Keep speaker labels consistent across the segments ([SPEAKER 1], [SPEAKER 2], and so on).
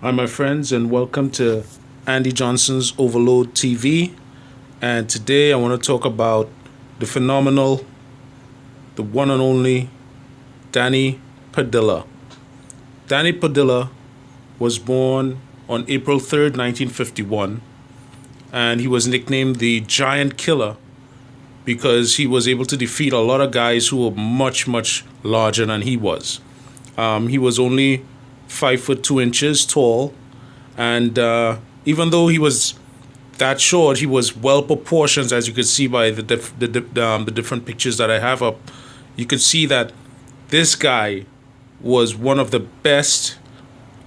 [SPEAKER 1] Hi, my friends, and welcome to Andy Johnson's Overload TV. And today I want to talk about the phenomenal, the one and only Danny Padilla. Danny Padilla was born on April 3rd, 1951, and he was nicknamed the Giant Killer because he was able to defeat a lot of guys who were much, much larger than he was. He was only 5'2" tall, and even though he was that short, he was well proportioned, as you could see by the different pictures that I have up. You could see that this guy was one of the best,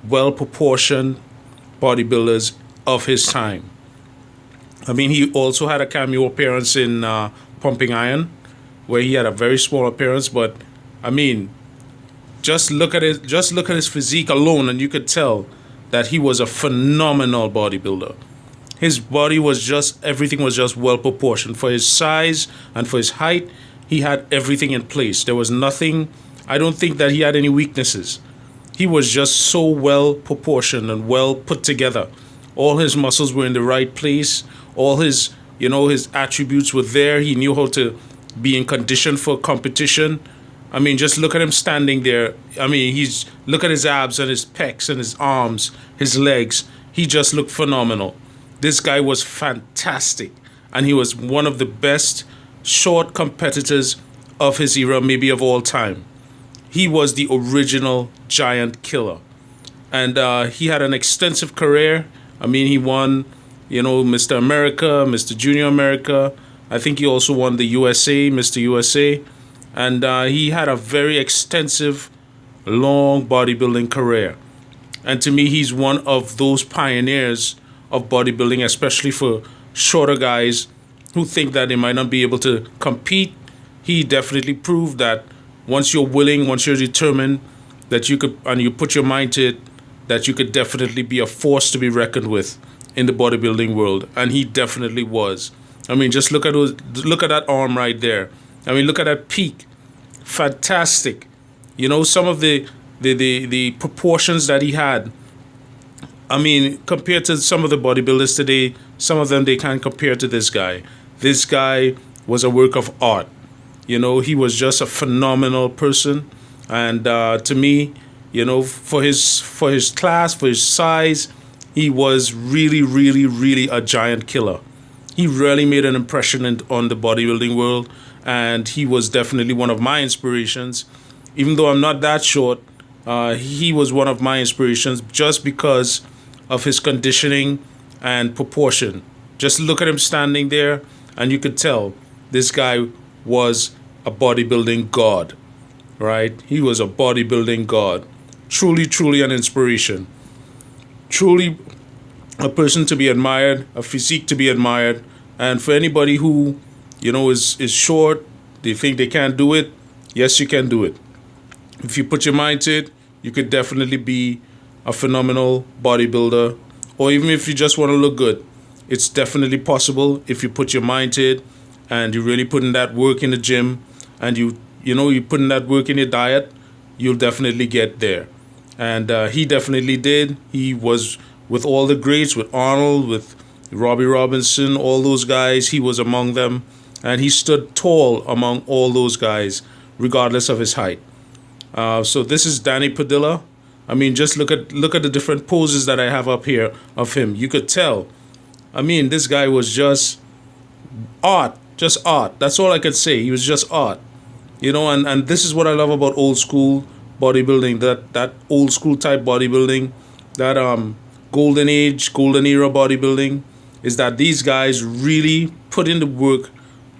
[SPEAKER 1] well proportioned bodybuilders of his time. I mean, he also had a cameo appearance in Pumping Iron, where he had a very small appearance, but I mean, just look at his physique alone, and you could tell that he was a phenomenal bodybuilder. His body was just, everything was just well proportioned. For his size and for his height, he had everything in place. There was nothing, I don't think that he had any weaknesses. He was just so well proportioned and well put together. All his muscles were in the right place. All his, his attributes were there. He knew how to be in condition for competition. I mean, just look at him standing there. I mean, look at his abs and his pecs and his arms, his legs. He just looked phenomenal. This guy was fantastic. And he was one of the best short competitors of his era, maybe of all time. He was the original Giant Killer. And he had an extensive career. I mean, he won, Mr. America, Mr. Junior America. I think he also won the USA, Mr. USA. And he had a very extensive, long bodybuilding career. And to me, he's one of those pioneers of bodybuilding, especially for shorter guys who think that they might not be able to compete. He definitely proved that once you're willing, once you're determined, that you could, and you put your mind to it, that you could definitely be a force to be reckoned with in the bodybuilding world. And he definitely was. I mean, just look at that arm right there. I mean, look at that peak. Fantastic. Some of the proportions that he had. I mean, compared to some of the bodybuilders today, some of them, they can't compare to this guy. This guy was a work of art. He was just a phenomenal person. And to me, for his class, for his size, he was really, really, really a giant killer. He really made an impression on the bodybuilding world. And he was definitely one of my inspirations. Even though I'm not that short, he was one of my inspirations just because of his conditioning and proportion. Just look at him standing there, and you could tell this guy was a bodybuilding god, right? He was a bodybuilding god. Truly, truly an inspiration. Truly a person to be admired, a physique to be admired. And for anybody who is short, they think they can't do it. Yes, you can do it. If you put your mind to it, you could definitely be a phenomenal bodybuilder. Or even if you just want to look good, it's definitely possible if you put your mind to it and you really put in that work in the gym and you put in that work in your diet, you'll definitely get there. And he definitely did. He was with all the greats, with Arnold, with Robbie Robinson, all those guys. He was among them. And he stood tall among all those guys, regardless of his height. So this is Danny Padilla. I mean, just look at the different poses that I have up here of him. You could tell. I mean, this guy was just art, just art. That's all I could say. He was just art. And this is what I love about old school bodybuilding, that old school type bodybuilding, that golden age, golden era bodybuilding, is that these guys really put in the work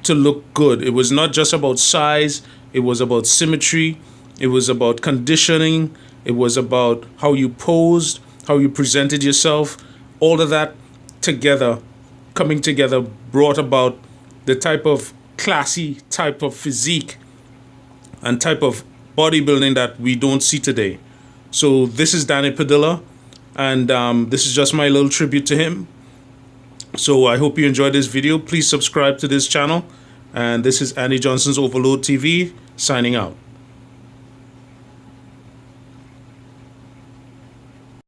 [SPEAKER 1] to look good. It was not just about size. It was about symmetry. It was about conditioning. It was about how you posed, how you presented yourself. All of that together, coming together, brought about the type of classy type of physique and type of bodybuilding that we don't see today. So this is Danny Padilla, and this is just my little tribute to him. So I hope you enjoyed this video. Please subscribe to this channel. And this is Andy Johnson's Overload TV, signing out.